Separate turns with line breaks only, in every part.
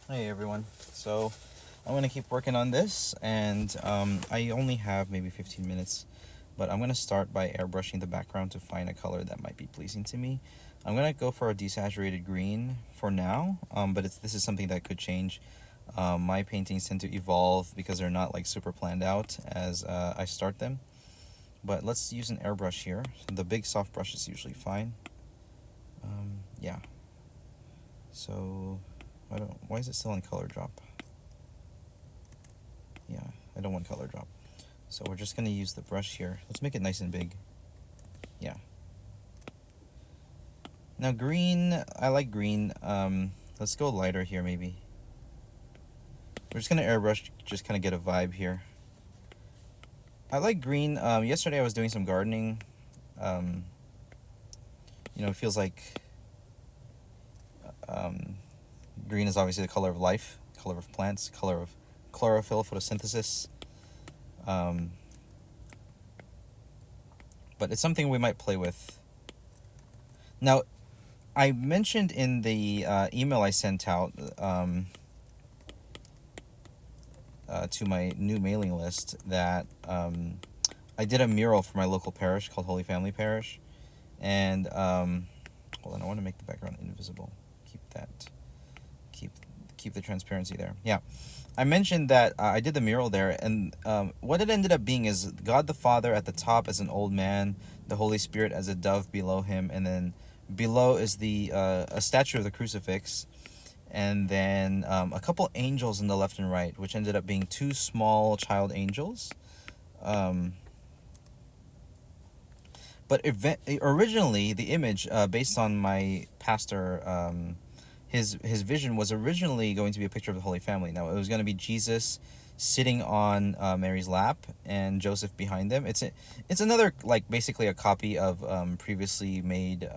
Hey everyone. So I'm gonna keep working on this, and I only have maybe 15 minutes, but I'm gonna start by airbrushing the background to find a color that might be pleasing to me. I'm gonna go for a desaturated green for now, but this is something that could change. My paintings tend to evolve because they're not like super planned out as I start them. But let's use an airbrush here. The big soft brush is usually fine. Yeah. So I don't. Why is it still in color drop? Yeah, I don't want color drop. So we're just gonna use the brush here. Let's make it nice and big. Yeah. Now green, I like green. Let's go lighter here maybe. We're just gonna airbrush, just kind of get a vibe here. I like green. Yesterday I was doing some gardening. Um, it feels like um, green is obviously the color of life, color of plants, color of chlorophyll, photosynthesis. Um, but it's something we might play with. Now, I mentioned in the email I sent out to my new mailing list that I did a mural for my local parish called Holy Family Parish. And hold on, I want to make the background invisible. Keep keep the transparency there. Yeah. I mentioned that I did the mural there, and what it ended up being is God the Father at the top as an old man, the Holy Spirit as a dove below him, and then below is the a statue of the crucifix, and then a couple angels in the left and right, which ended up being two small child angels. Um, but originally, the image, based on my pastor, his vision was originally going to be a picture of the Holy Family. Now it was going to be Jesus sitting on Mary's lap and Joseph behind them. It's another, like, basically a copy of previously made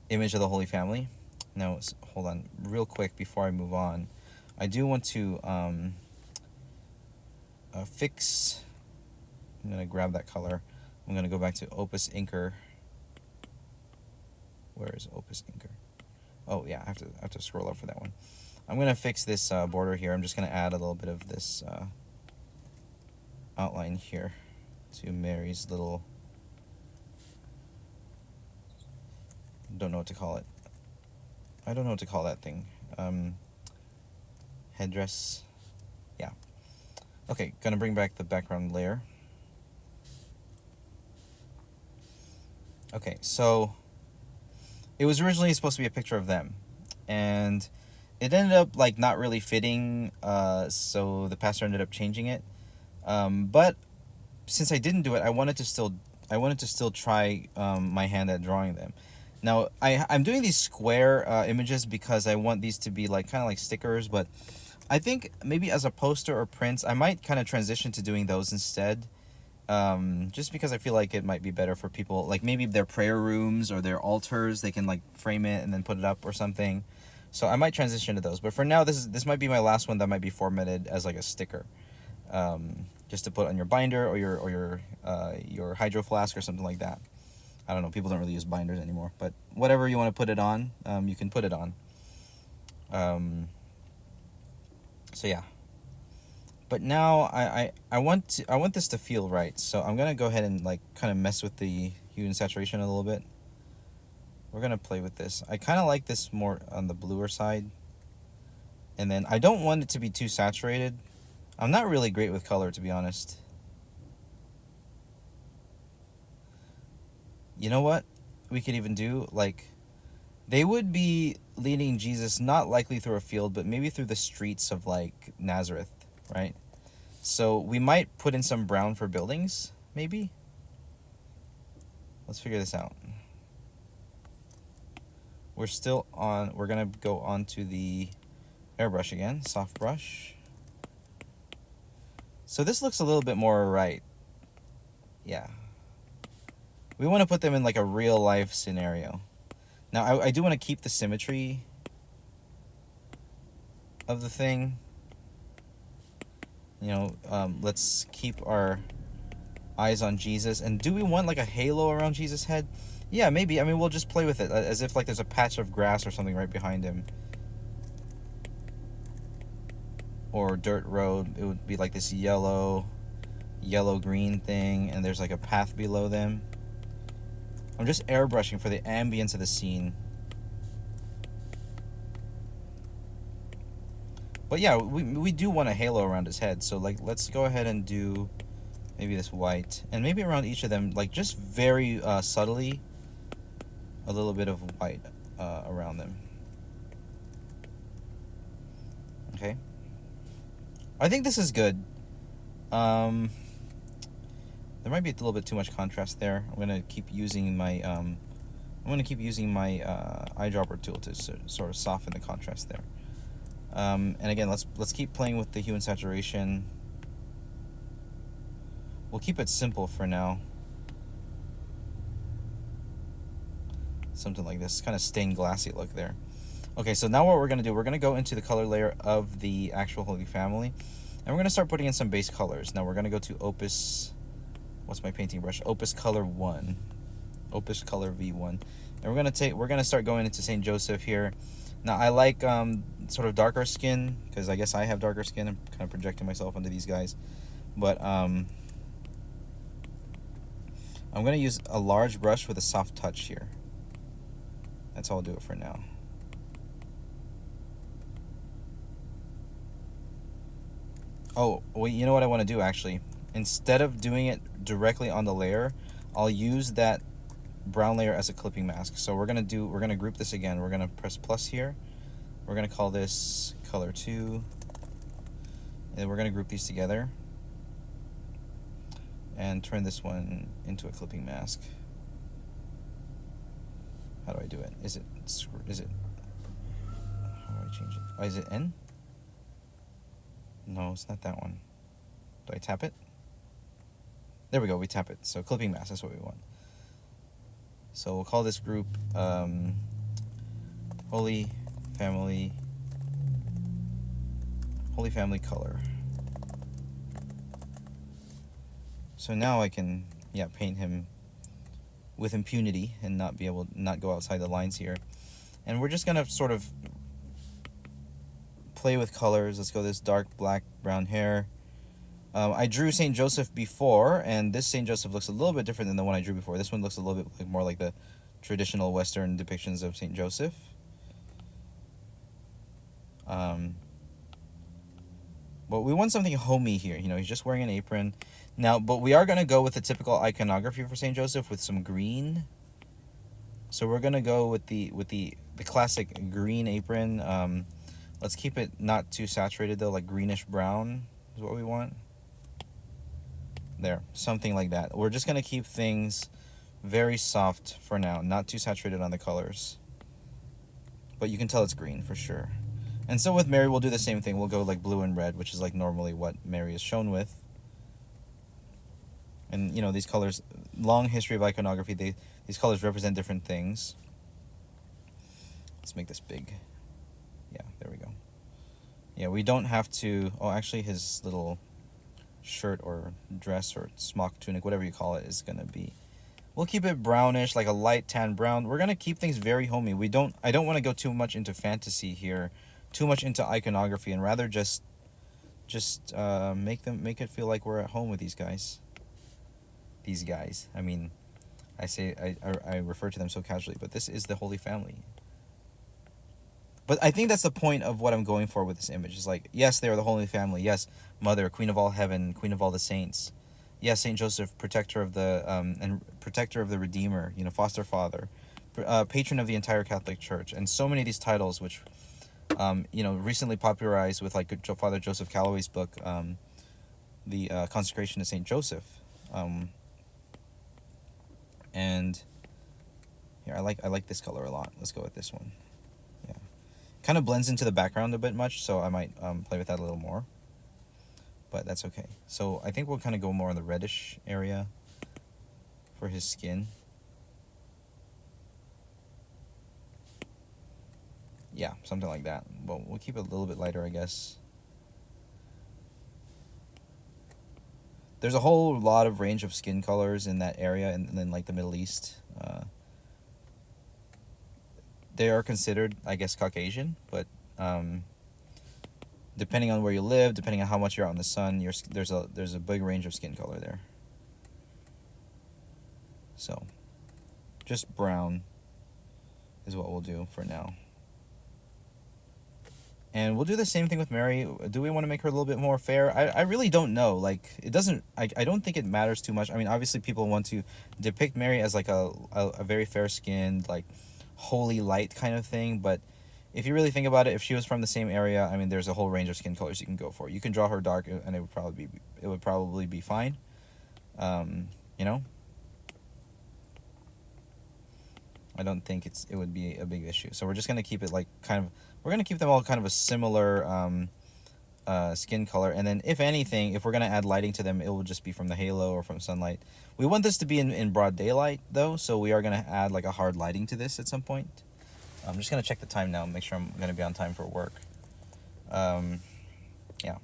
image of the Holy Family. Now hold on, real quick before I move on, I do want to fix. I'm gonna grab that color. I'm gonna go back to Opus Inker. Where is Opus Inker? Oh yeah, I have to scroll up for that one. I'm gonna fix this border here. I'm just gonna add a little bit of this outline here to Mary's little. Don't know what to call it. I don't know what to call that thing. Headdress. Yeah. Okay, gonna bring back the background layer. Okay, so it was originally supposed to be a picture of them, and it ended up like not really fitting, so the pastor ended up changing it. But since I didn't do it, I wanted to still try my hand at drawing them. Now I'm doing these square images because I want these to be like kind of like stickers, but I think maybe as a poster or prints I might kind of transition to doing those instead. Just because I feel like it might be better for people, like maybe their prayer rooms or their altars, they can like frame it and then put it up or something. So I might transition to those, but for now this might be my last one that might be formatted as like a sticker, just to put on your binder or your hydro flask or something like that. I don't know, people don't really use binders anymore, but whatever you want to put it on, you can put it on. So yeah. But now I want this to feel right, so I'm gonna go ahead and like kind of mess with the hue and saturation a little bit. We're gonna play with this. I kind of like this more on the bluer side, and then I don't want it to be too saturated. I'm not really great with color, to be honest. You know what we could even do? Like, they would be leading Jesus not likely through a field, but maybe through the streets of like Nazareth, right? So we might put in some brown for buildings, maybe. Let's figure this out. We're gonna go on to the airbrush again, soft brush. So this looks a little bit more right. Yeah. We want to put them in like a real life scenario. Now I do want to keep the symmetry of the thing. Let's keep our eyes on Jesus. And do we want like a halo around Jesus' head? Yeah, maybe. I mean, we'll just play with it as if like there's a patch of grass or something right behind him. or dirt road, it would be like this yellow green thing, and there's like a path below them. I'm just airbrushing for the ambience of the scene. But yeah, we do want a halo around his head, so like let's go ahead and do maybe this white, and maybe around each of them, like just very subtly, a little bit of white around them. Okay, I think this is good. There might be a little bit too much contrast there. I'm gonna keep using my eyedropper tool to sort of soften the contrast there. And again, let's keep playing with the hue and saturation. We'll keep it simple for now. Something like this, kind of stained glassy look there. Okay, so now what we're going to do, we're going to go into the color layer of the actual Holy Family, and we're going to start putting in some base colors. Now we're going to go to Opus, what's my painting brush? Opus Color 1. Opus Color V1. And we're going to start going into St. Joseph here. Now I like sort of darker skin, because I guess I have darker skin. I'm kind of projecting myself onto these guys. But I'm going to use a large brush with a soft touch here. That's how I'll do it for now. Oh, well, you know what I want to do actually? Instead of doing it directly on the layer, I'll use that brown layer as a clipping mask. So we're gonna group this again. We're gonna press plus here. We're gonna call this color 2. And we're gonna group these together and turn this one into a clipping mask. How do I do it? Is it how do I change it? Oh, is it N? No, it's not that one. Do I tap it? There we go, we tap it. So clipping mask, that's what we want. So we'll call this group Holy Family Color. So now I can paint him with impunity and not go outside the lines here. And we're just gonna sort of play with colors. Let's go this dark black brown hair. I drew St. Joseph before, and this St. Joseph looks a little bit different than the one I drew before. This one looks a little bit more like the traditional Western depictions of St. Joseph. But we want something homey here. He's just wearing an apron. Now, but we are going to go with the typical iconography for St. Joseph with some green. So we're going to go with the classic green apron. Let's keep it not too saturated though, like greenish brown is what we want. There, something like that. We're just going to keep things very soft for now, not too saturated on the colors. But you can tell it's green for sure. And so with Mary, we'll do the same thing. We'll go like blue and red, which is like normally what Mary is shown with. And these colors, long history of iconography, these colors represent different things. Let's make this big. Yeah, there we go. Yeah, we don't have to... Oh, actually his little shirt or dress or smock tunic, whatever you call it, is going to be... We'll keep it brownish, like a light tan brown. We're going to keep things very homey. I don't want to go too much into fantasy here, too much into iconography, and rather just make it feel like we're at home with these guys. These guys. I mean, I refer to them so casually, but this is the Holy Family. But I think that's the point of what I'm going for with this image. It's like, yes, they are the Holy Family. Yes, Mother, Queen of all heaven, Queen of all the saints. Yes, Saint Joseph, protector of the Redeemer, foster father, patron of the entire Catholic Church, and so many of these titles, which, recently popularized with like Father Joseph Calloway's book, the Consecration of Saint Joseph, and here I like this color a lot. Let's go with this one. Yeah, kind of blends into the background a bit much, so I might play with that a little more. But that's okay. So I think we'll kind of go more in the reddish area for his skin. Yeah, something like that. But we'll keep it a little bit lighter, I guess. There's a whole lot of range of skin colors in that area, and then like the Middle East. They are considered, I guess, Caucasian, but Depending on where you live, depending on how much you're out in the sun, there's a big range of skin color there. So, just brown is what we'll do for now. And we'll do the same thing with Mary. Do we want to make her a little bit more fair? I really don't know. Like, it doesn't, I don't think it matters too much. I mean, obviously, people want to depict Mary as like a very fair skinned, like, holy light kind of thing. But if you really think about it, if she was from the same area, I mean, there's a whole range of skin colors you can go for. You can draw her dark, and it would probably be fine. You know, I don't think it would be a big issue. So we're just gonna keep it like kind of we're gonna keep them all kind of a similar skin color, and then if anything, if we're gonna add lighting to them, it will just be from the halo or from sunlight. We want this to be in broad daylight though, so we are gonna add like a hard lighting to this at some point. I'm just gonna check the time now, make sure I'm gonna be on time for work. Yeah.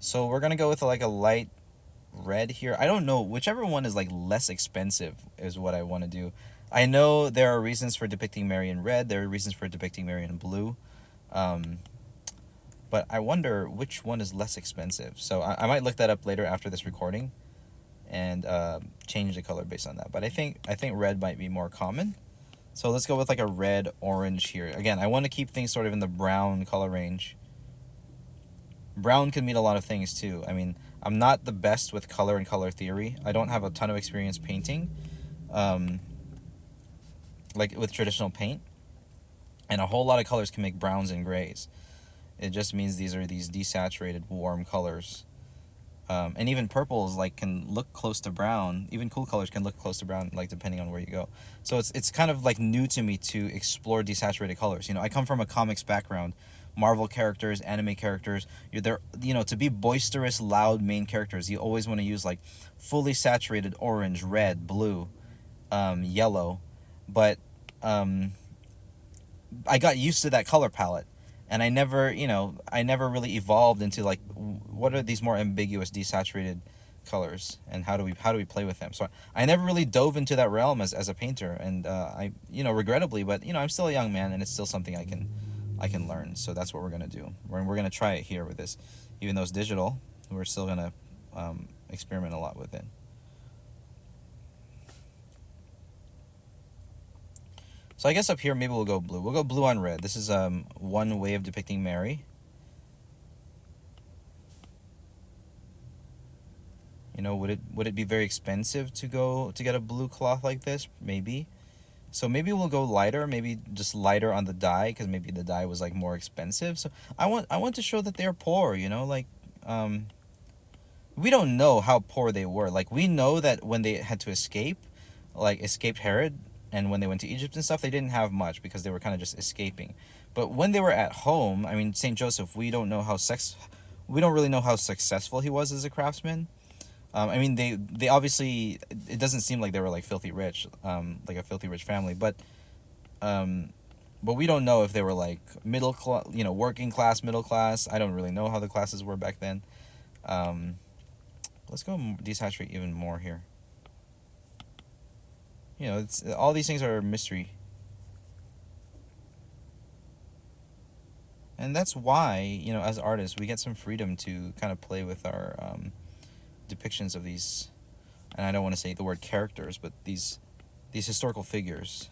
So we're gonna go with like a light red here. I don't know, whichever one is like less expensive is what I want to do. I know there are reasons for depicting Mary in red. There are reasons for depicting Mary in blue. Um, but I wonder which one is less expensive. So I might look that up later after this recording, and change the color based on that. But I think red might be more common. So let's go with like a red orange here. Again, I want to keep things sort of in the brown color range. Brown can mean a lot of things too. I mean, I'm not the best with color and color theory. I don't have a ton of experience painting, um, like with traditional paint, and a whole lot of colors can make browns and grays. It just means these are these desaturated warm colors, and even purples like can look close to brown. Even cool colors can look close to brown, like depending on where you go. So it's kind of like new to me to explore desaturated colors. You know, I come from a comics background. Marvel characters, anime characters, you're there. You know, to be boisterous, loud main characters, you always want to use like fully saturated orange, red, blue, yellow. But um, I got used to that color palette, and I never really evolved into like what are these more ambiguous desaturated colors, and how do we play with them. So I never really dove into that realm as a painter, and I regrettably, but I'm still a young man, and it's still something I can learn. So that's what we're gonna do. We're gonna try it here with this, even though it's digital. We're still gonna experiment a lot with it. So I guess up here maybe we'll go blue. We'll go blue on red. This is one way of depicting Mary. Would it be very expensive to get a blue cloth like this? Maybe. So maybe we'll go lighter. Maybe just lighter on the dye, because maybe the dye was like more expensive. So I want to show that they're poor. Like um, we don't know how poor they were. Like we know that when they had to escape, like escaped Herod, and when they went to Egypt and stuff, they didn't have much because they were kind of just escaping. But when they were at home, I mean, Saint Joseph, we don't really know how successful he was as a craftsman. I mean, they obviously, it doesn't seem like they were like filthy rich, like a filthy rich family, um, but we don't know if they were like middle class, working class, middle class. I don't really know how the classes were back then. Um, let's go desaturate even more here. It's all these things are a mystery, and that's why as artists we get some freedom to kind of play with our depictions of these, and I don't want to say the word characters, but these historical figures.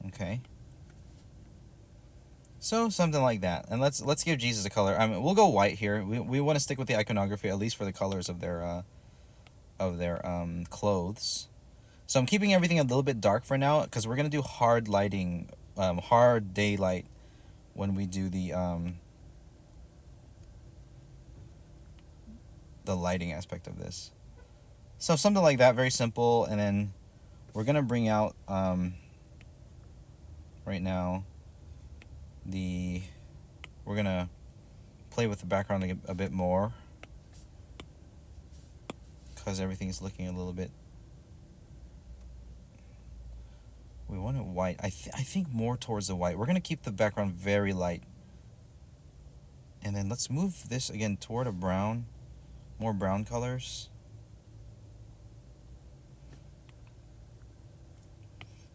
Okay. So something like that, and let's give Jesus a color. I mean, we'll go white here. We want to stick with the iconography at least for the colors of their clothes. So I'm keeping everything a little bit dark for now because we're gonna do hard lighting, hard daylight when we do the lighting aspect of this. So something like that, very simple, and then we're gonna bring out right now the we're gonna play with the background a bit more because everything's looking a little bit. We want it white. I think more towards the white. We're gonna keep the background very light, and then let's move this again toward a brown, more brown colors.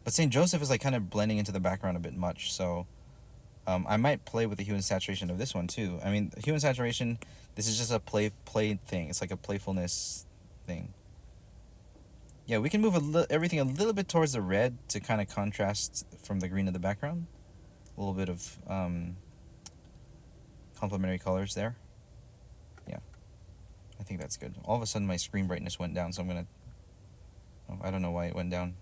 But St. Joseph is like kind of blending into the background a bit much, so I might play with the hue and saturation of this one too. I mean, hue and saturation, this is just a play thing. It's like a playfulness thing. Yeah, we can move everything a little bit towards the red to kind of contrast from the green of the background. A little bit of complementary colors there. Yeah, I think that's good. All of a sudden my screen brightness went down, so I'm gonna... Oh, I don't know why it went down.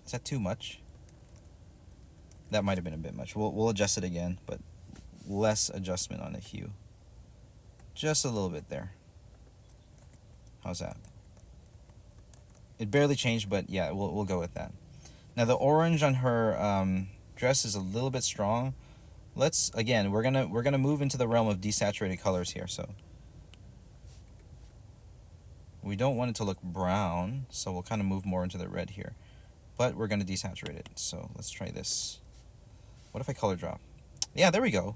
Is that too much? That might have been a bit much. We'll adjust it again, but less adjustment on the hue. Just a little bit there. How's that? It barely changed, but yeah, we'll go with that. Now the orange on her dress is a little bit strong. Let's again, we're gonna move into the realm of desaturated colors here. So we don't want it to look brown, so we'll kind of move more into the red here. But we're gonna desaturate it. So let's try this. What if I color drop? Yeah, there we go.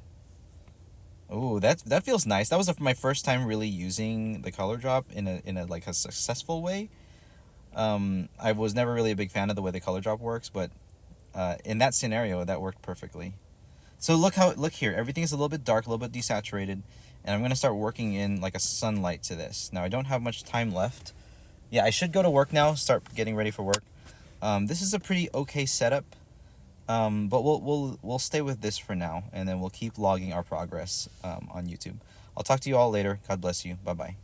Oh, that feels nice. That was my first time really using the color drop in a like a successful way. I was never really a big fan of the way the color drop works, but in that scenario, that worked perfectly. So look here. Everything is a little bit dark, a little bit desaturated, and I'm gonna start working in like a sunlight to this. Now I don't have much time left. Yeah, I should go to work now. Start getting ready for work. This is a pretty okay setup. But we'll stay with this for now, and then we'll keep logging our progress on YouTube. I'll talk to you all later. God bless you. Bye bye.